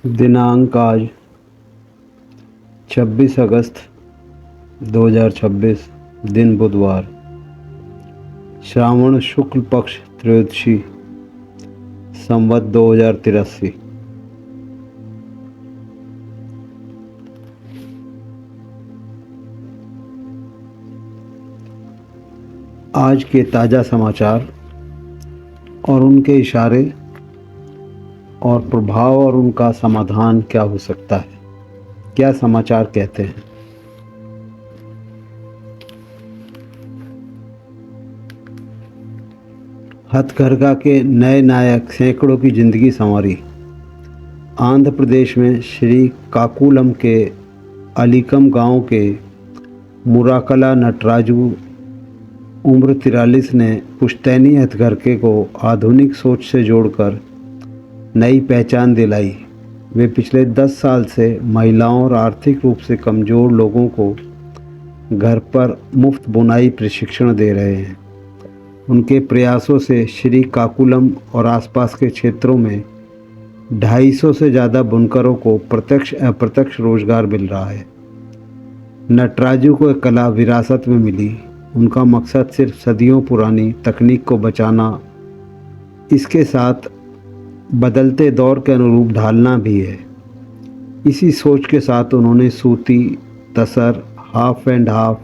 दिनांक आज 26 अगस्त 2026, दिन बुधवार, श्रावण शुक्ल पक्ष त्रयोदशी, संवत 2083। आज के ताज़ा समाचार और उनके इशारे और प्रभाव और उनका समाधान क्या हो सकता है, क्या समाचार कहते हैं। हथकरघा के नए नायक सैकड़ों की जिंदगी संवारी। आंध्र प्रदेश में श्री काकुलम के अलीकम गांव के मुराकला नटराजू उम्र 43 ने पुश्तैनी हथकरघे को आधुनिक सोच से जोड़कर नई पहचान दिलाई। वे पिछले 10 साल से महिलाओं और आर्थिक रूप से कमज़ोर लोगों को घर पर मुफ्त बुनाई प्रशिक्षण दे रहे हैं। उनके प्रयासों से श्री काकुलम और आसपास के क्षेत्रों में 250 से ज़्यादा बुनकरों को प्रत्यक्ष अप्रत्यक्ष रोजगार मिल रहा है। नटराजू को एक कला विरासत में मिली। उनका मकसद सिर्फ सदियों पुरानी तकनीक को बचाना, इसके साथ बदलते दौर के अनुरूप ढालना भी है। इसी सोच के साथ उन्होंने सूती, तसर, हाफ एंड हाफ,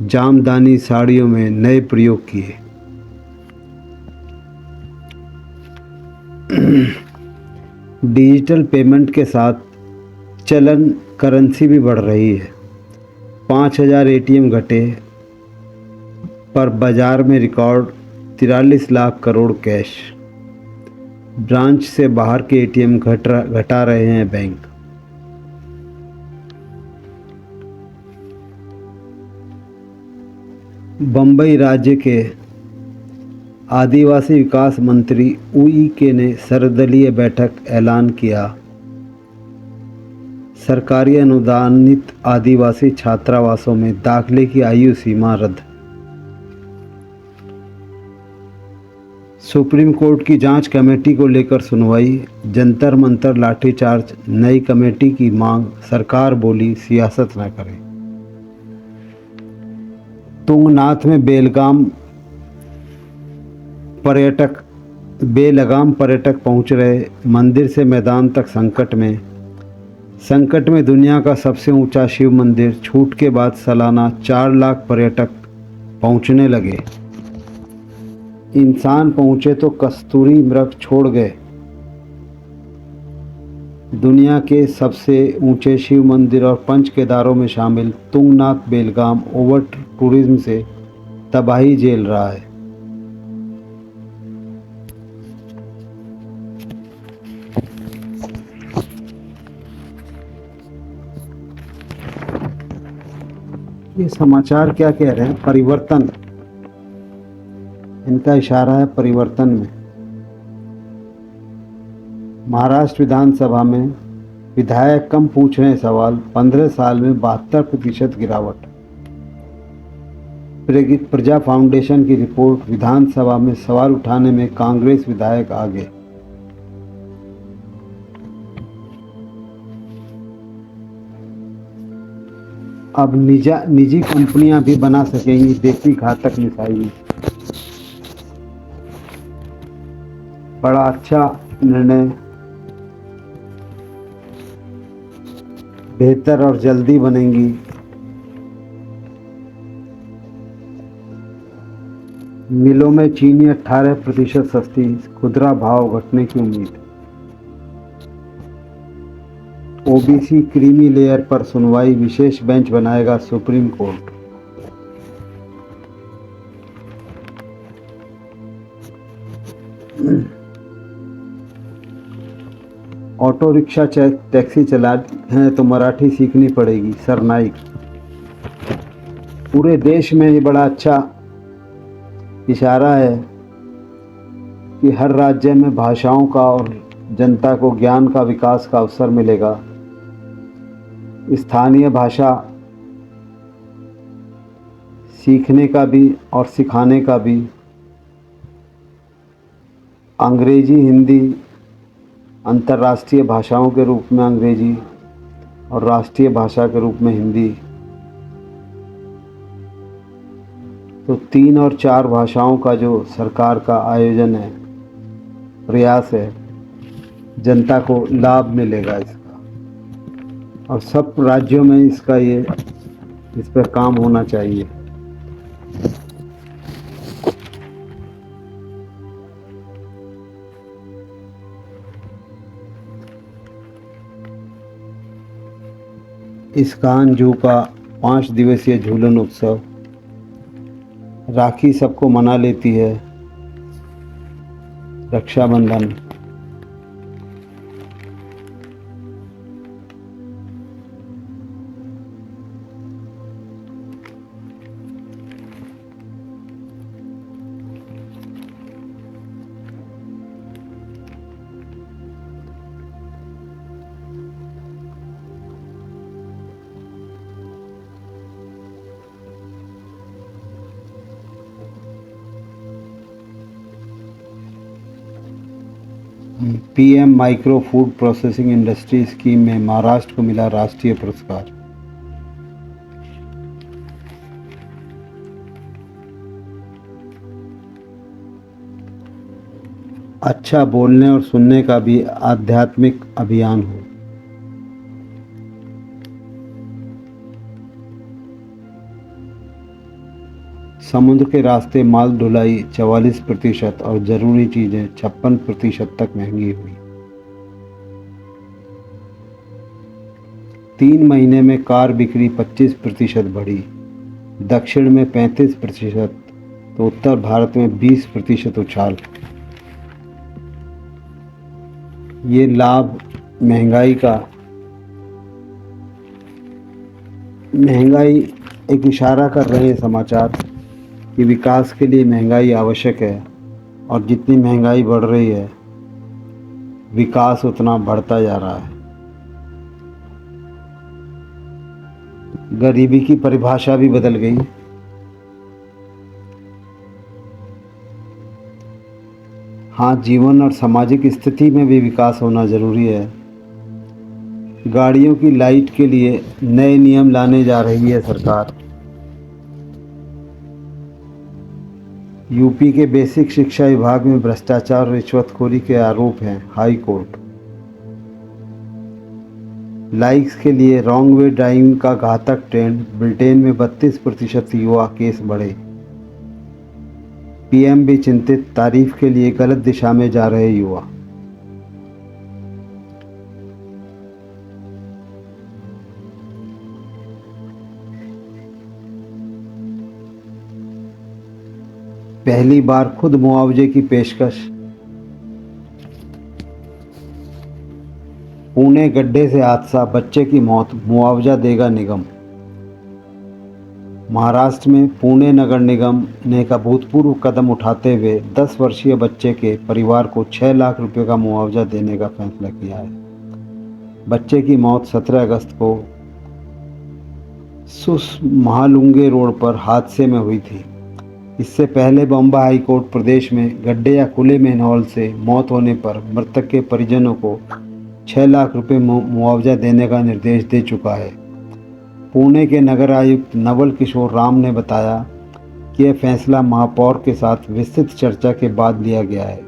जामदानी साड़ियों में नए प्रयोग किए। डिजिटल पेमेंट के साथ चलन करेंसी भी बढ़ रही है। 5000 एटीएम घटे, पर बाजार में record 43 lakh crore cash. Branch से बाहर के एटीएम घटा रहे हैं बैंक। बम्बई राज्य के आदिवासी विकास मंत्री उइके ने सर्वदलीय बैठक ऐलान किया। सरकारी अनुदानित आदिवासी छात्रावासों में दाखिले की आयु सीमा रद्द। सुप्रीम कोर्ट की जांच कमेटी को लेकर सुनवाई। जंतर मंतर लाठीचार्ज, नई कमेटी की मांग। सरकार बोली सियासत न करें। तुंगनाथ में बेलगाम पर्यटक पहुंच रहे। मंदिर से मैदान तक संकट में दुनिया का सबसे ऊंचा शिव मंदिर। छूट के बाद सालाना 4 लाख पर्यटक पहुंचने लगे। इंसान पहुंचे तो कस्तूरी मृग छोड़ गए। दुनिया के सबसे ऊंचे शिव मंदिर और पंच केदारों में शामिल तुंगनाथ बेलगाम ओवर टूरिज्म से तबाही झेल रहा है। ये समाचार क्या कह रहे हैं? परिवर्तन, इनका इशारा है परिवर्तन में। महाराष्ट्र विधानसभा में विधायक कम पूछ रहे हैं सवाल। 15 साल में 72% गिरावट। प्रजा फाउंडेशन की रिपोर्ट। विधानसभा में सवाल उठाने में कांग्रेस विधायक आगे। अब निजी कंपनियां भी बना सकेंगी देसी घातक मिसाइल। बड़ा अच्छा निर्णय, बेहतर और जल्दी बनेंगी। मिलों में चीनी 18% सस्ती। खुदरा भाव घटने की उम्मीद। ओबीसी क्रीमी लेयर पर सुनवाई। विशेष बेंच बनाएगा supreme court. Auto rickshaw taxi चला हैं तो मराठी सीखनी पड़ेगी। सरनाइक। पूरे देश में ये बड़ा अच्छा इशारा है कि हर राज्य में भाषाओं का और जनता को ज्ञान का विकास का अवसर मिलेगा। स्थानीय भाषा सीखने का भी और सिखाने का भी। अंग्रेजी, हिंदी अंतर्राष्ट्रीय भाषाओं के रूप में अंग्रेजी और राष्ट्रीय भाषा के रूप में हिंदी। तो 3 और 4 भाषाओं का जो सरकार का आयोजन है, प्रयास है, जनता को लाभ मिलेगा इसका, और सब राज्यों में इस पर काम होना चाहिए। इस कान्ह जू का 5 दिवसीय झूलन उत्सव राखी सबको मना लेती है, Rakshabandhan, PM micro food processing industry scheme में महाराष्ट्र को मिला राष्ट्रीय पुरस्कार। अच्छा बोलने और सुनने का भी आध्यात्मिक अभियान हो। समुद्र के रास्ते माल ढुलाई 44% और जरूरी चीजें 56% तक महंगी हुई। 3 महीने में कार बिक्री 25% बढ़ी, दक्षिण में 35%, तो उत्तर भारत में 20% उछाल। ये लाभ महंगाई एक इशारा कर रहे हैं समाचार कि विकास के लिए महंगाई आवश्यक है, और जितनी महंगाई बढ़ रही है विकास उतना बढ़ता जा रहा है। गरीबी की परिभाषा भी बदल गई। हाँ, जीवन और सामाजिक स्थिति में भी विकास होना जरूरी है। गाड़ियों की लाइट के लिए नए नियम लाने जा रही है सरकार। यूपी के बेसिक शिक्षा विभाग में भ्रष्टाचार और रिश्वतखोरी के आरोप हैं, हाई कोर्ट। लाइक्स के लिए रॉन्ग वे ड्राइविंग का घातक ट्रेंड, ब्रिटेन में 32% युवा केस बढ़े। पीएम भी चिंतित, तारीफ के लिए गलत दिशा में जा रहे युवा। पहली बार खुद मुआवजे की पेशकश। पुणे गड्ढे से हादसा, बच्चे की मौत, मुआवजा देगा निगम। महाराष्ट्र में पुणे नगर निगम ने एक अभूतपूर्व कदम उठाते हुए 10 वर्षीय बच्चे के परिवार को 6 लाख रुपए का मुआवजा देने का फैसला किया है। बच्चे की मौत 17 अगस्त को महालुंगे रोड पर हादसे में हुई थी। इससे पहले बॉम्बे हाई कोर्ट प्रदेश में गड्ढे या खुले मैनहोल से मौत होने पर मृतक के परिजनों को 6 लाख रुपए मुआवजा देने का निर्देश दे चुका है। पुणे के नगर आयुक्त नवल किशोर राम ने बताया कि यह फैसला महापौर के साथ विस्तृत चर्चा के बाद लिया गया है।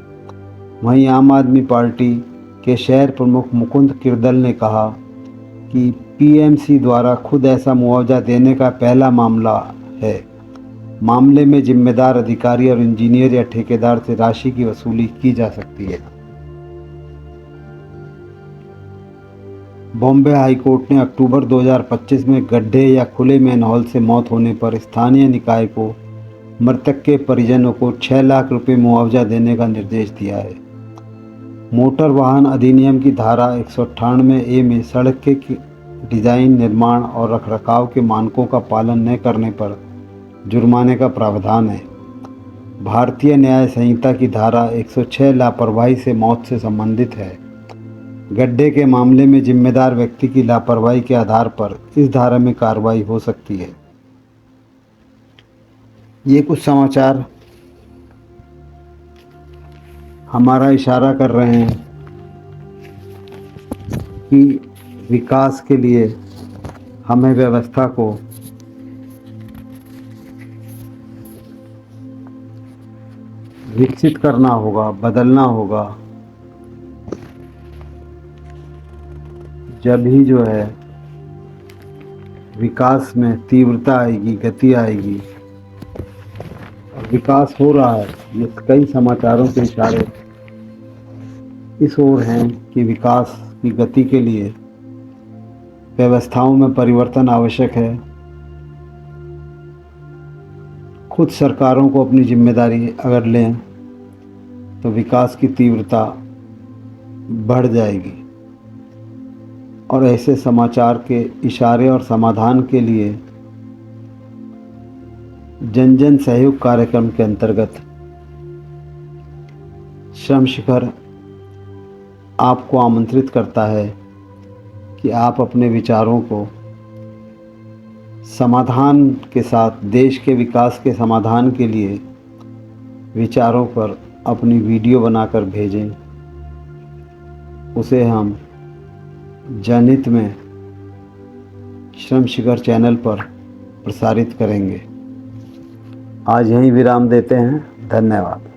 वहीं आम आदमी पार्टी के शहर प्रमुख मुकुंद किरदल ने कहा कि पीएमसी द्वारा खुद ऐसा मुआवजा देने का पहला मामला है। मामले में जिम्मेदार अधिकारी और इंजीनियर या ठेकेदार से राशि की वसूली की जा सकती है। बॉम्बे हाई कोर्ट ने अक्टूबर 2025 में गड्ढे या खुले मैनहोल से मौत होने पर स्थानीय निकाय को मृतक के परिजनों को 6 लाख रुपए मुआवजा देने का निर्देश दिया है। मोटर वाहन अधिनियम की धारा 198A में सड़क के डिजाइन, निर्माण और रखरखाव के मानकों का पालन न करने पर जुर्माने का प्रावधान है। भारतीय न्याय संहिता की धारा 106 लापरवाही से मौत से संबंधित है। गड्ढे के मामले में जिम्मेदार व्यक्ति की लापरवाही के आधार पर इस धारा में कार्रवाई हो सकती है। ये कुछ समाचार हमारा इशारा कर रहे हैं क्योंकि विकास के लिए हमें व्यवस्था को विकसित करना होगा, बदलना होगा। जब ही जो है विकास में तीव्रता आएगी, गति आएगी। और विकास हो रहा है, ये कई समाचारों के इशारे इस ओर हैं कि विकास की गति के लिए व्यवस्थाओं में परिवर्तन आवश्यक है। खुद सरकारों को अपनी जिम्मेदारी अगर लें तो विकास की तीव्रता बढ़ जाएगी। और ऐसे समाचार के इशारे और समाधान के लिए जन जन सहयोग कार्यक्रम के अंतर्गत श्रम शिखर आपको आमंत्रित करता है कि आप अपने विचारों को समाधान के साथ, देश के विकास के समाधान के लिए विचारों पर अपनी वीडियो बनाकर भेजें। उसे हम जनहित में श्रम शिखर चैनल पर प्रसारित करेंगे। आज यहीं विराम देते हैं। धन्यवाद।